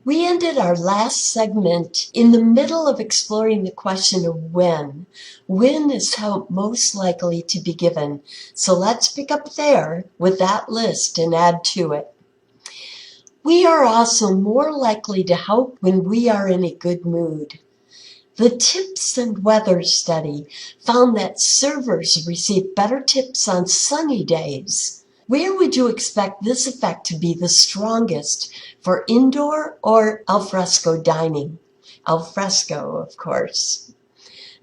We ended our last segment in the middle of exploring the question of when. When is help most likely to be given? So let's pick up there with that list and add to it. We are also more likely to help when we are in a good mood. The Tips and Weather study found that servers receive better tips on sunny days. Where would you expect this effect to be the strongest, for indoor or al fresco dining? Al fresco, of course.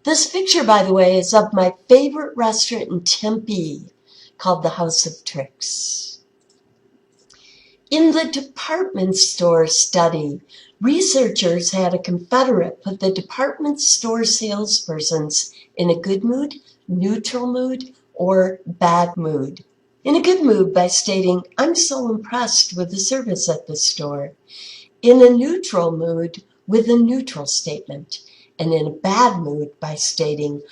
This picture, by the way, is of my favorite restaurant in Tempe called the House of Tricks. In the department store study, researchers had a confederate put the department store salespersons in a good mood, neutral mood, or bad mood. In a good mood by stating, "I'm so impressed with the service at the store." In a neutral mood with a neutral statement. And in a bad mood by stating,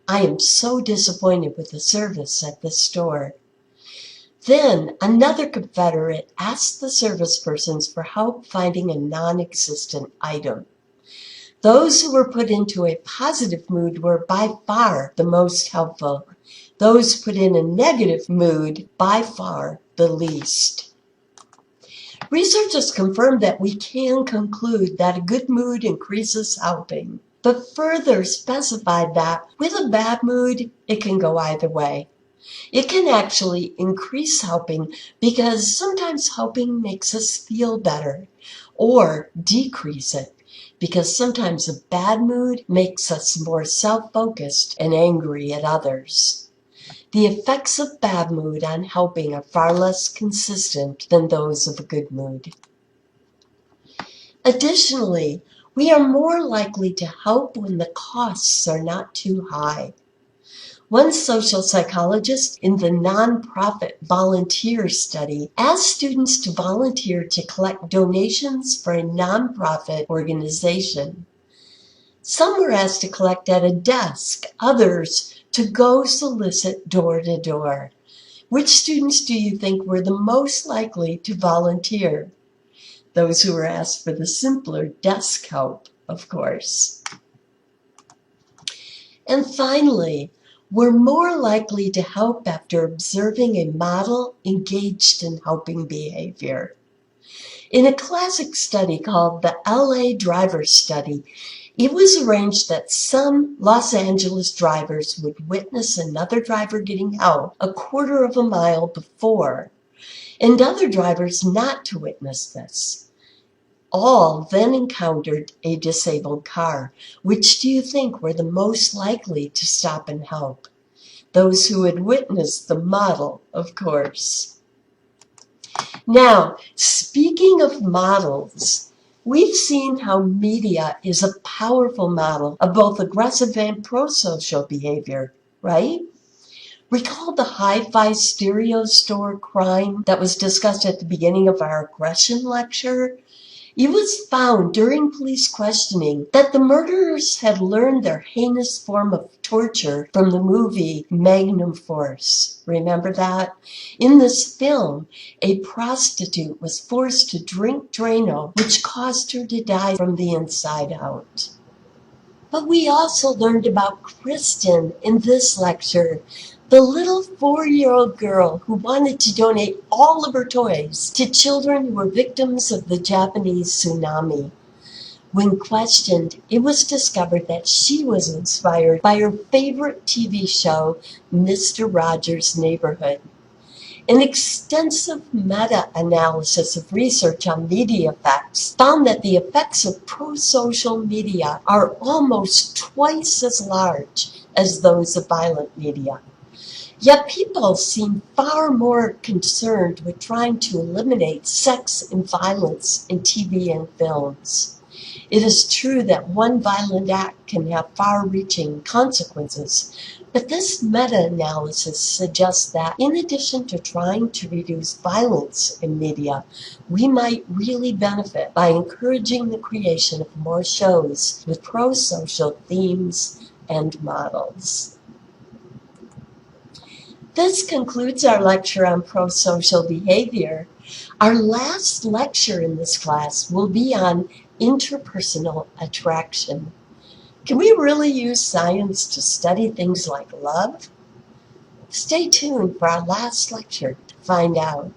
"I am so disappointed with the service at the store." Then another confederate asked the service persons for help finding a non-existent item. Those who were put into a positive mood were by far the most helpful. Those put in a negative mood, by far the least. Researchers confirmed that we can conclude that a good mood increases helping, but further specified that with a bad mood, it can go either way. It can actually increase helping because sometimes helping makes us feel better, or decrease it because sometimes a bad mood makes us more self-focused and angry at others. The effects of bad mood on helping are far less consistent than those of a good mood. Additionally, we are more likely to help when the costs are not too high. One social psychologist in the nonprofit volunteer study asked students to volunteer to collect donations for a nonprofit organization. Some were asked to collect at a desk, others to go solicit door to door. Which students do you think were the most likely to volunteer? Those who were asked for the simpler desk help, of course. And finally, we're more likely to help after observing a model engaged in helping behavior. In a classic study called the LA Driver Study, it was arranged that some Los Angeles drivers would witness another driver getting help a quarter of a mile before, and other drivers not to witness this. All then encountered a disabled car. Which do you think were the most likely to stop and help? Those who had witnessed the model, of course. Now, speaking of models, we've seen how media is a powerful model of both aggressive and pro-social behavior, right? Recall the hi-fi stereo store crime that was discussed at the beginning of our aggression lecture? It was found during police questioning that the murderers had learned their heinous form of torture from the movie Magnum Force. Remember that? In this film, a prostitute was forced to drink Drano, which caused her to die from the inside out. But we also learned about Kristen in this lecture, the little 4-year-old girl who wanted to donate all of her toys to children who were victims of the Japanese tsunami. When questioned, it was discovered that she was inspired by her favorite TV show, Mr. Rogers' Neighborhood. An extensive meta-analysis of research on media effects found that the effects of pro-social media are almost twice as large as those of violent media. Yet people seem far more concerned with trying to eliminate sex and violence in TV and films. It is true that one violent act can have far-reaching consequences, but this meta-analysis suggests that in addition to trying to reduce violence in media, we might really benefit by encouraging the creation of more shows with pro-social themes and models. This concludes our lecture on pro-social behavior. Our last lecture in this class will be on interpersonal attraction. Can we really use science to study things like love? Stay tuned for our last lecture to find out.